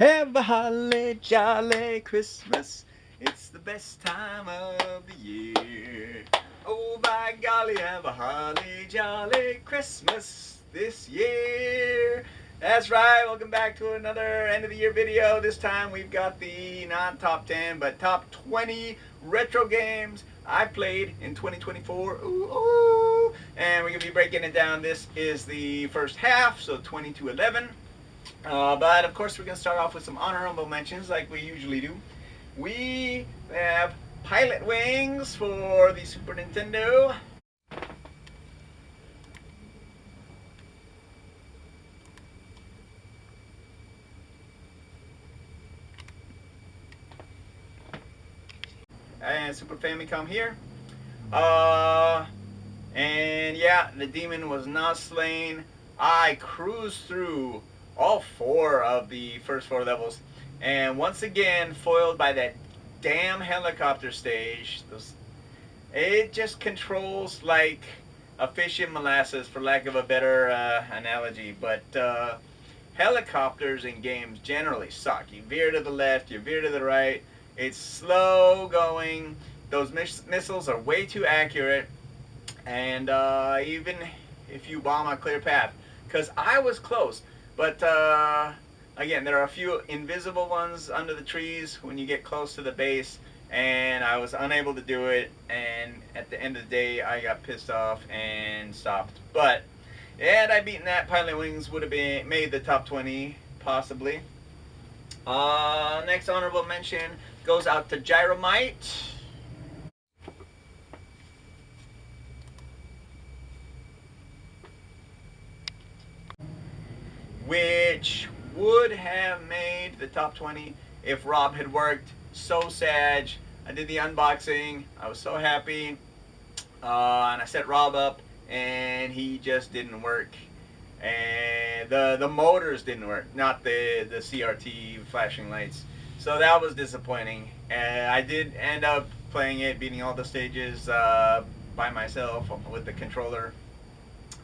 Have a holly jolly Christmas. It's the best time of the year. Oh, by golly, have a holly jolly Christmas this year. That's right. Welcome back to another end of the year video. This time we've got the not top 10 but top 20 retro games I played in 2024. Ooh, ooh. And we're going to be breaking it down. This is the first half, so 20 to 11. But of course, we're going to start off with some honorable mentions like we usually do. We have Pilot Wings for the Super Nintendo. And Super Famicom here. And yeah, the demon was not slain. I cruised through all four of the first four levels, and once again foiled by that damn helicopter stage. It just controls like a fish in molasses, for lack of a better analogy. But helicopters in games generally suck. You veer to the left, you veer to the right. It's slow going. Those missiles are way too accurate, and even if you bomb a clear path, because I was close, but again, there are a few invisible ones under the trees when you get close to the base, and I was unable to do it, and at the end of the day I got pissed off and stopped. But had I beaten that, Pilot Wings would have been made the top 20 possibly. Next honorable mention goes out to Gyromite. Which would have made the top 20 if Rob had worked. So sad. I did the unboxing. I was so happy. And I set Rob up, and he just didn't work. And the motors didn't work, not the CRT flashing lights. So that was disappointing. And I did end up playing it, beating all the stages by myself with the controller.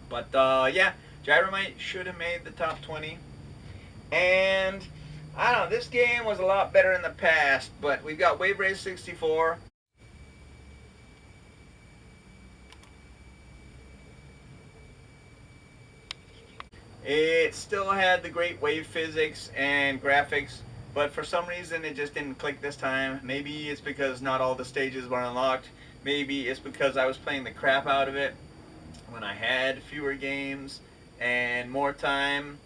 But yeah, Gyromite should have made the top 20. And I don't know, this game was a lot better in the past, but we've got Wave Race 64. It still had the great wave physics and graphics, but for some reason it just didn't click this time. Maybe it's because not all the stages were unlocked. Maybe it's because I was playing the crap out of it when I had fewer games and more time,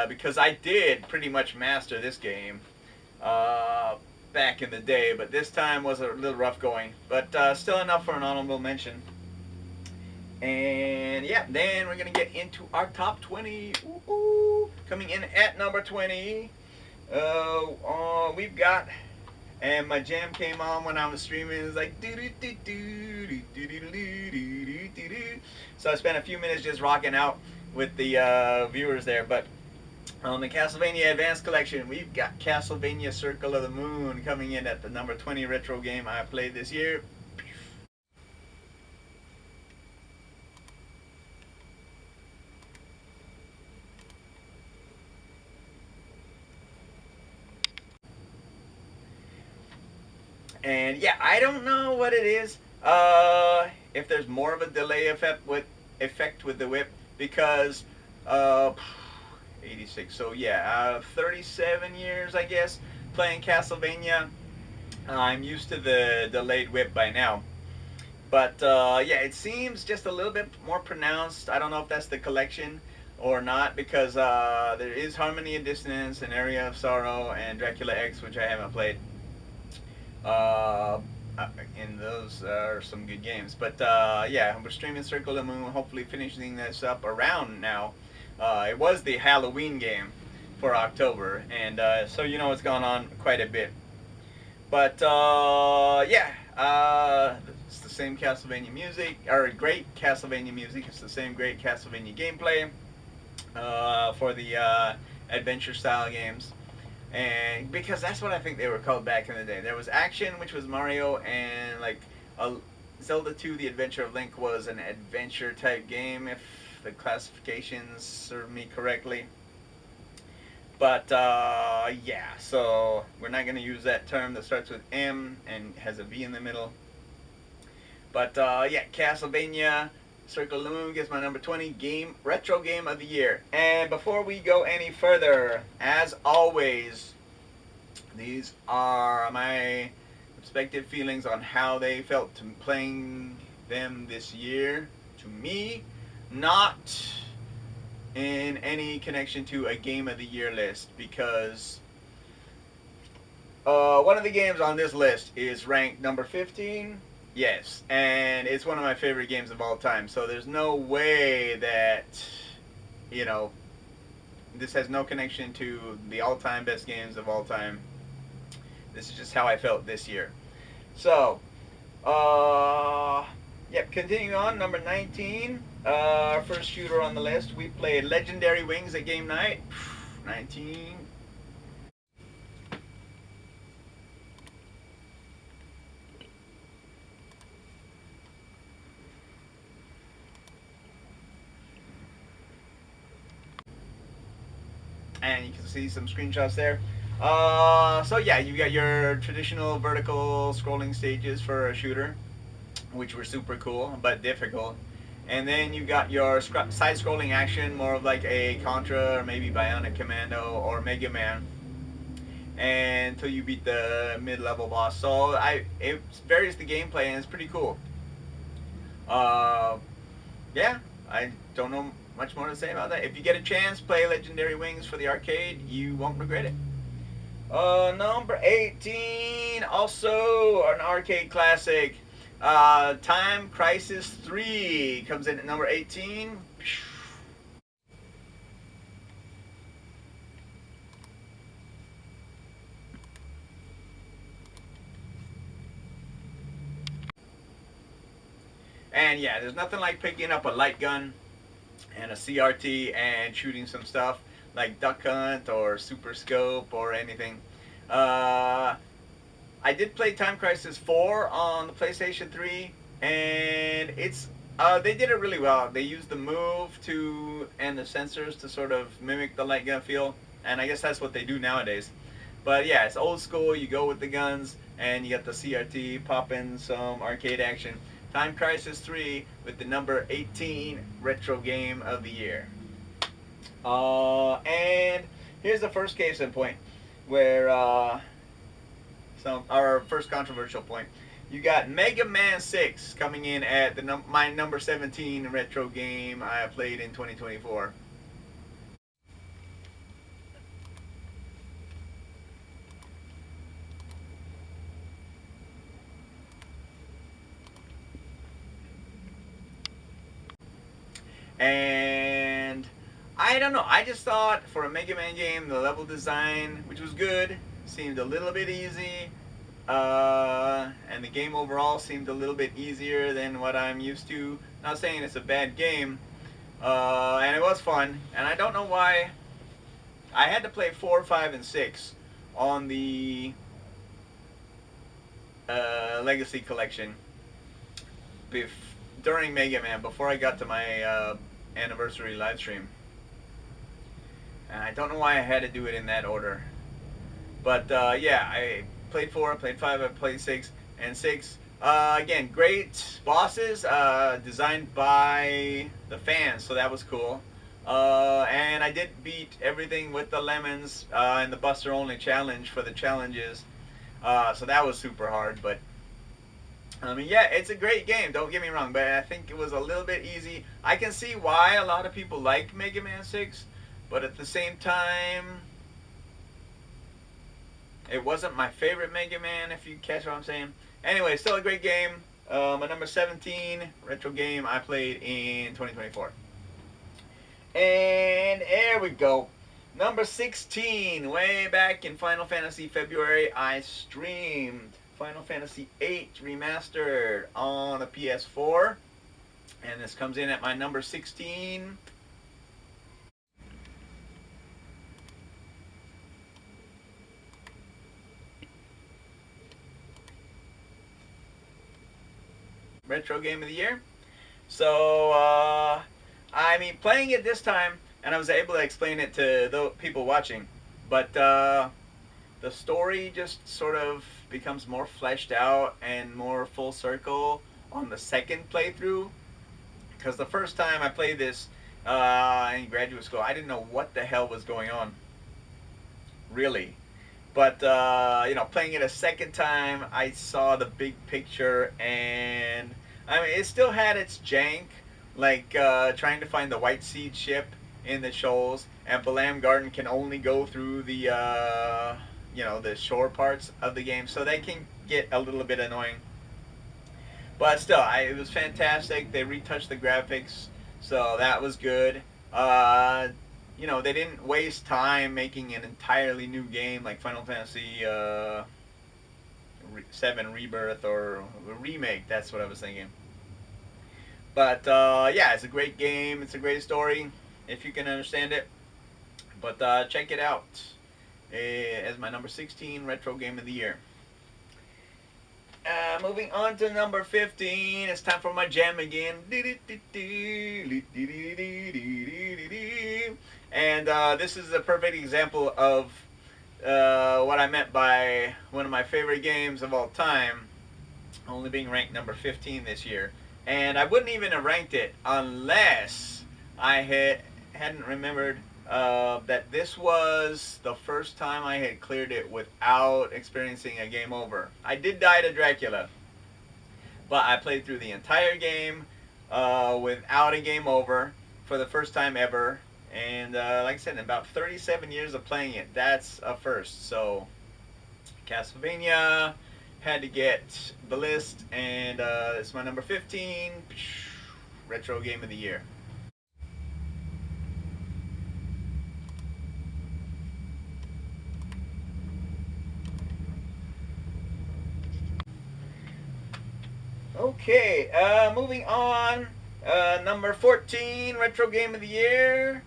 because I did pretty much master this game back in the day, but this time was a little rough going, but still enough for an honorable mention. And yeah, then we're gonna get into our top 20. Ooh, coming in at number 20, we've got, and my jam came on when I was streaming. It was like do do do do do do do do do do. So I spent a few minutes just rocking out with the viewers there. But on the Castlevania Advanced Collection, we've got Castlevania Circle of the Moon coming in at the number 20 retro game I played this year. And yeah, I don't know what it is. If there's more of a delay effect with the whip, because 86. So yeah, 37 years I guess playing Castlevania. I'm used to the delayed whip by now. But yeah, it seems just a little bit more pronounced. I don't know if that's the collection or not, because there is Harmony and Dissonance and Area of Sorrow and Dracula X, which I haven't played. Uh, and those are some good games. But yeah, we're streaming Circle of the Moon, hopefully finishing this up around now. It was the Halloween game for October, and so you know it's gone on quite a bit. But yeah, it's the same Castlevania music, or great Castlevania music. It's the same great Castlevania gameplay for the adventure style games. And because that's what I think they were called back in the day. There was action, which was Mario, and like Zelda 2: The Adventure of Link was an adventure type game, if the classifications serve me correctly. But yeah, so we're not gonna use that term that starts with M and has a V in the middle. But yeah, Castlevania Circle of the Moon gets my number 20 game retro game of the year. And before we go any further, as always, these are my respective feelings on how they felt to playing them this year. To me, not in any connection to a game of the year list, because one of the games on this list is ranked number 15. Yes, and it's one of my favorite games of all time. So there's no way that, you know, this has no connection to the all-time best games of all time. This is just how I felt this year. So, yep, continuing on, number 19, our first shooter on the list. We played Legendary Wings at game night. 19. And you can see some screenshots there. So yeah, you got your traditional vertical scrolling stages for a shooter, which were super cool but difficult. And then you got your side-scrolling action, more of like a Contra or maybe Bionic Commando or Mega Man, and until you beat the mid-level boss. So it varies the gameplay and it's pretty cool. Uh, yeah, I don't know much more to say about that. If you get a chance, play Legendary Wings for the arcade. You won't regret it. Number 18, also an arcade classic. Time Crisis 3 comes in at number 18. And yeah, there's nothing like picking up a light gun and a CRT and shooting some stuff like Duck Hunt or Super Scope or anything. Uh, I did play Time Crisis 4 on the PlayStation 3, and it's they did it really well. They used the move to and the sensors to sort of mimic the light gun feel, and I guess that's what they do nowadays. But yeah, it's old school. You go with the guns, and you got the CRT, pop in some arcade action. Time Crisis 3 with the number 18 retro game of the year. And here's the first case in point where our first controversial point. You got Mega Man 6 coming in at my number 17 retro game I played in 2024. And I don't know. I just thought for a Mega Man game, the level design, which was good, seemed a little bit easy. And the game overall seemed a little bit easier than what I'm used to. Not saying it's a bad game. And it was fun. And I don't know why I had to play 4, 5, and 6 on the Legacy Collection during Mega Man, before I got to my anniversary live stream. And I don't know why I had to do it in that order. But yeah, I played 4, played 5, I played 6, and 6. Again, great bosses, designed by the fans, so that was cool. And I did beat everything with the lemons in the Buster Only challenge for the challenges. So that was super hard, but I mean, yeah, it's a great game, don't get me wrong, but I think it was a little bit easy. I can see why a lot of people like Mega Man 6, but at the same time, it wasn't my favorite Mega Man, if you catch what I'm saying. Anyway, still a great game. My number 17 retro game I played in 2024. And there we go. Number 16, way back in Final Fantasy February, I streamed Final Fantasy VIII Remastered on a PS4. And this comes in at my number 16. Retro game of the year. So, I mean, playing it this time, and I was able to explain it to the people watching. But the story just sort of becomes more fleshed out and more full circle on the second playthrough. Because the first time I played this in graduate school, I didn't know what the hell was going on, really. But playing it a second time, I saw the big picture, and I mean, it still had its jank, like trying to find the White Seed ship in the shoals, and Balam Garden can only go through the the shore parts of the game, so they can get a little bit annoying. But still, it was fantastic. They retouched the graphics, so that was good. They didn't waste time making an entirely new game like Final Fantasy Seven Rebirth or remake. That's what I was thinking. But yeah, it's a great game. It's a great story if you can understand it. But check it out as my number 16 retro game of the year. Moving on to number 15, it's time for my jam again. And this is a perfect example of what I meant by one of my favorite games of all time, only being ranked number 15 this year. And I wouldn't even have ranked it unless I hadn't remembered that this was the first time I had cleared it without experiencing a game over. I did die to Dracula, but I played through the entire game without a game over for the first time ever. And like I said, in about 37 years of playing it, that's a first. So Castlevania had to get the list, and it's my number 15 retro game of the year. Okay, moving on. Number 14 retro game of the year.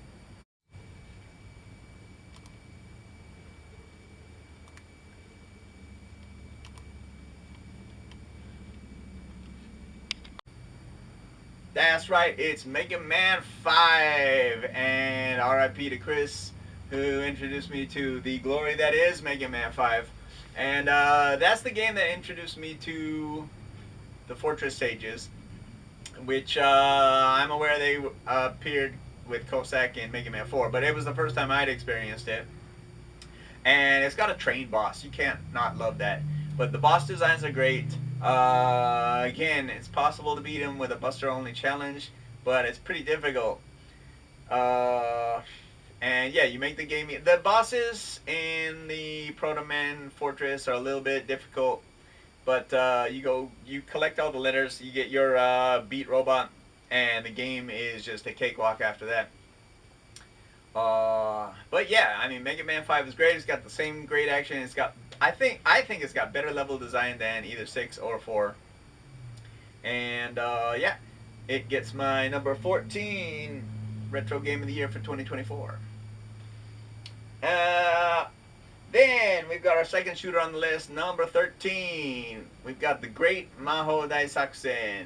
That's right, it's Mega Man 5, and RIP to Chris, who introduced me to the glory that is Mega Man 5. And that's the game that introduced me to the Fortress stages, which I'm aware they appeared with Cossack in Mega Man 4, but it was the first time I'd experienced it. And it's got a train boss. You can't not love that. But the boss designs are great. Again, it's possible to beat him with a Buster only challenge, but it's pretty difficult. And yeah, you make the game. The bosses in the Proto Man Fortress are a little bit difficult, but you collect all the letters, you get your beat robot, and the game is just a cakewalk after that. But yeah, I mean, Mega Man 5 is great. It's got the same great action. It's got, I think it's got better level design than either 6 or 4. And yeah, it gets my number 14 retro game of the year for 2024. Then we've got our second shooter on the list, number 13. We've got the Great Maho Daisakusen.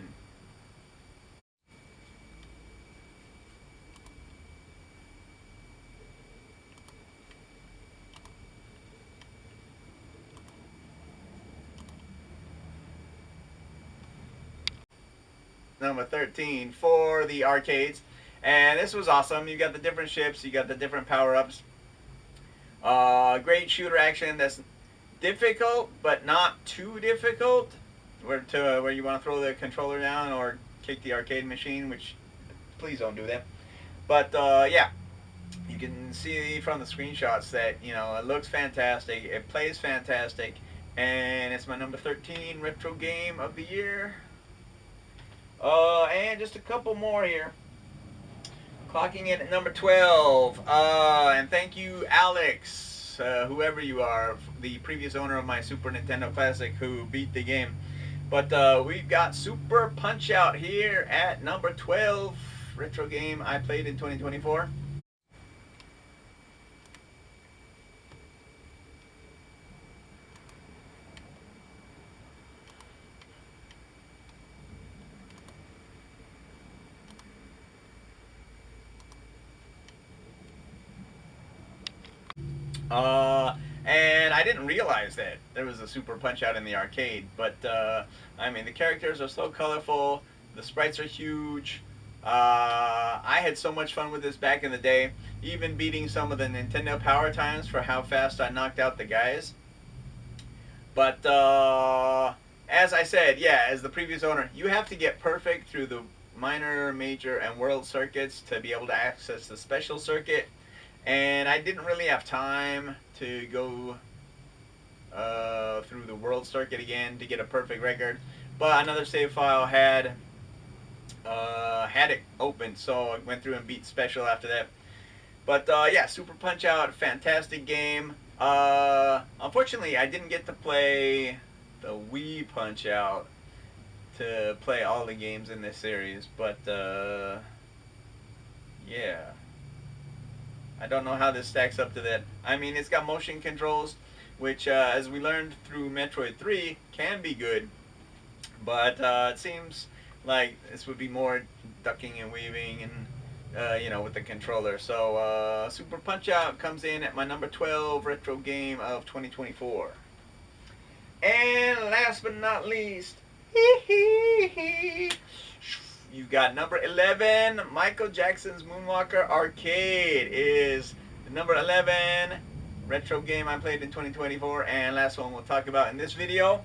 Number 13 for the arcades. And this was awesome. You got the different ships, you got the different power-ups. Great shooter action that's difficult, but not too difficult. Where you want to throw the controller down or kick the arcade machine, which please don't do that. But yeah, you can see from the screenshots that it looks fantastic, it plays fantastic, and it's my number 13 retro game of the year. And just a couple more here. Clocking in at number 12. And thank you, Alex, whoever you are, the previous owner of my Super Nintendo Classic, who beat the game. But we've got Super Punch-Out here at number 12. Retro game I played in 2024. And I didn't realize that there was a Super Punch Out in the arcade. But I mean, the characters are so colorful. The sprites are huge. I had so much fun with this back in the day, even beating some of the Nintendo Power times for how fast I knocked out the guys. But as I said, yeah, as the previous owner, you have to get perfect through the minor, major, and world circuits to be able to access the special circuit. And I didn't really have time to go through the world circuit again to get a perfect record. But another save file had it open, so I went through and beat special after that. But yeah, Super Punch Out, fantastic game. Unfortunately, I didn't get to play the Wii Punch Out to play all the games in this series, but yeah, I don't know how this stacks up to that. I mean, it's got motion controls, which, as we learned through Metroid 3, can be good, but it seems like this would be more ducking and weaving and with the controller. So Super Punch Out comes in at my number 12 retro game of 2024. And last but not least, you got number 11. Michael Jackson's Moonwalker Arcade is the number 11 retro game I played in 2024, and last one we'll talk about in this video.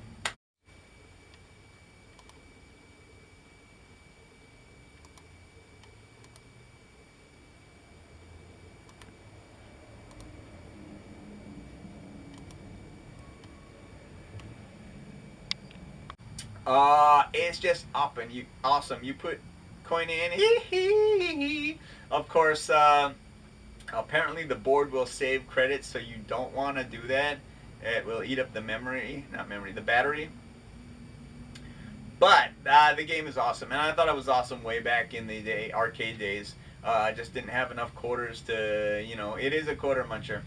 It's just up and awesome. You put coin in. Of course, apparently the board will save credits, so you don't want to do that. It will eat up the the battery. But the game is awesome, and I thought it was awesome way back in the arcade days. I just didn't have enough quarters to, it is a quarter muncher.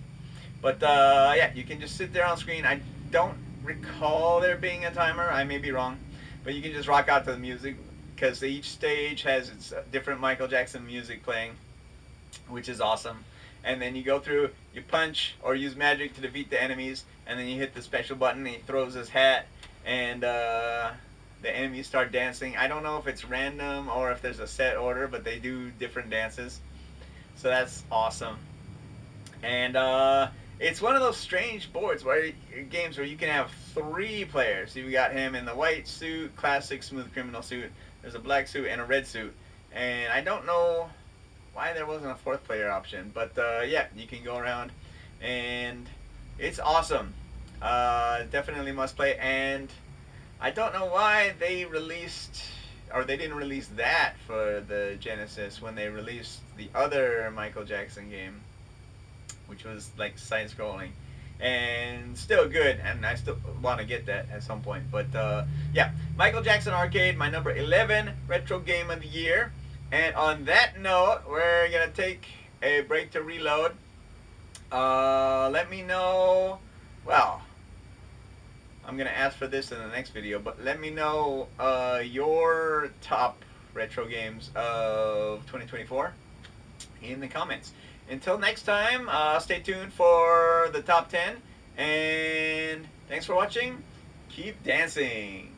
But yeah, you can just sit there on screen. I don't recall there being a timer. I may be wrong. But you can just rock out to the music, because each stage has its different Michael Jackson music playing, which is awesome. And then you go through, you punch or use magic to defeat the enemies, and then you hit the special button and he throws his hat, and the enemies start dancing. I don't know if it's random or if there's a set order, but they do different dances. So that's awesome. And it's one of those strange games where you can have 3 players. You got him in the white suit, classic smooth criminal suit. There's a black suit and a red suit. And I don't know why there wasn't a 4th player option, but yeah, you can go around, and it's awesome. Definitely must play. And I don't know why they didn't release that for the Genesis when they released the other Michael Jackson game, which was like side-scrolling, and still good, and I still want to get that at some point. But yeah, Michael Jackson Arcade, my number 11 retro game of the year. And on that note, we're gonna take a break to reload. Let me know. Well, I'm gonna ask for this in the next video, but let me know your top retro games of 2024 in the comments. Until next time, stay tuned for the top 10, and thanks for watching. Keep dancing.